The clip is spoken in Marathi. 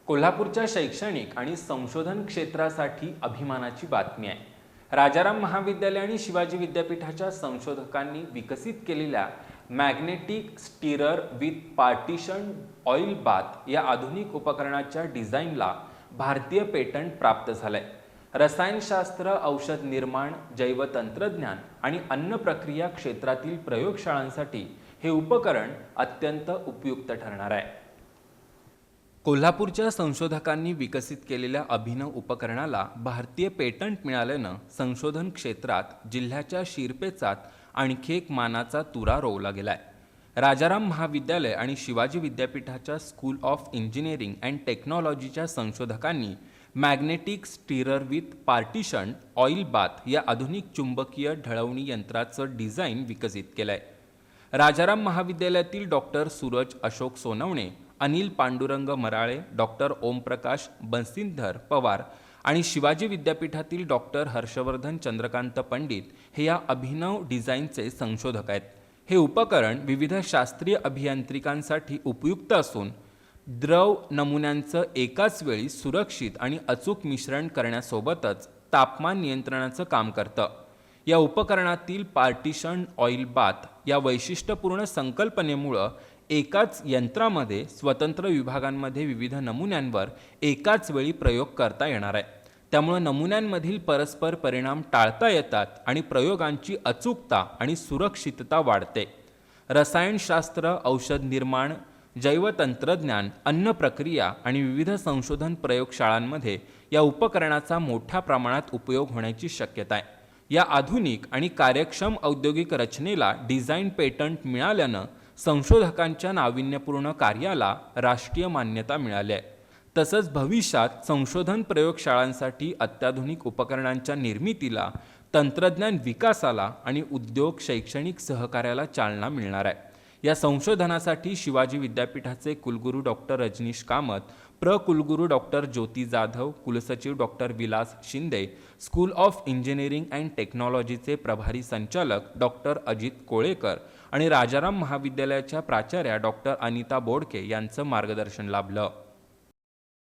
कोल्हापूरच्या शैक्षणिक आणि संशोधन क्षेत्रासाठी अभिमानाची बातमी आहे। राजाराम महाविद्यालय आणि शिवाजी विद्यापीठाच्या संशोधकांनी विकसित केलेल्या magnetic stirrer with partition oil bath या आधुनिक उपकरणाच्या डिझाईनला भारतीय पेटंट प्राप्त झालंय। रसायनशास्त्र, औषध निर्माण, जैवतंत्रज्ञान आणि अन्न प्रक्रिया क्षेत्रातील प्रयोगशाळांसाठी हे उपकरण अत्यंत उपयुक्त ठरणार आहे। कोल्हापूरच्या संशोधकांनी विकसित केलेल्या अभिनव उपकरणाला भारतीय पेटंट मिळाल्यानं संशोधन क्षेत्रात जिल्ह्याच्या शिरपेचात आणखी एक मानाचा तुरा रोवला गेलाय। राजाराम महाविद्यालय आणि शिवाजी विद्यापीठाच्या स्कूल ऑफ इंजिनिअरिंग अँड टेक्नॉलॉजीच्या संशोधकांनी magnetic stirrer with partition oil bath या आधुनिक चुंबकीय ढळवणी यंत्राचं डिझाईन विकसित केलंय। राजाराम महाविद्यालयातील डॉक्टर सूरज अशोक सोनवणे, अनिल पांडुरंग मराळे, डॉक्टर ओमप्रकाश बंसिंधर पवार आणि शिवाजी विद्यापीठातील डॉक्टर हर्षवर्धन चंद्रकांत पंडित हे या अभिनव डिझाईनचे संशोधक आहेत। हे उपकरण विविध शास्त्रीय अभियांत्रिकांसाठी उपयुक्त असून द्रव नमुन्यांचं एकाच वेळी सुरक्षित आणि अचूक मिश्रण करण्यासोबतच तापमान नियंत्रणाचं काम करतं। या उपकरणातील पार्टिशन ऑइल बाथ या वैशिष्ट्यपूर्ण संकल्पनेमुळे एकाच यंत्रामध्ये स्वतंत्र विभागांमध्ये विविध नमुन्यांवर एकाच वेळी प्रयोग करता येणार आहे। त्यामुळे नमुन्यांमधील परस्पर परिणाम टाळता येतात आणि प्रयोगांची अचूकता आणि सुरक्षितता वाढते। रसायनशास्त्र, औषध निर्माण, जैवतंत्रज्ञान, अन्न प्रक्रिया आणि विविध संशोधन प्रयोगशाळांमध्ये या उपकरणाचा मोठ्या प्रमाणात उपयोग होण्याची शक्यता आहे। या आधुनिक आणि कार्यक्षम औद्योगिक रचनेला डिझाईन पेटंट मिळाल्यानं संशोधकांच्या नाविन्यपूर्ण कार्याला राष्ट्रीय मान्यता मिळाली आहे। तसंच भविष्यात संशोधन प्रयोगशाळांसाठी अत्याधुनिक उपकरणांच्या निर्मितीला, तंत्रज्ञान विकासाला आणि उद्योग शैक्षणिक सहकार्याला चालना मिळणार आहे। या संशोधनासाठी शिवाजी विद्यापीठाचे कुलगुरू डॉक्टर रजनीश कामत, कुलगुरू डॉक्टर ज्योती जाधव, कुलसचिव doctor Vilas Shinde, school of engineering and टेक्नॉलॉजीचे प्रभारी संचालक डॉक्टर अजित कोळेकर आणि राजाराम महाविद्यालयाच्या प्राचार्या डॉक्टर अनिता बोडके यांचं मार्गदर्शन लाभलं।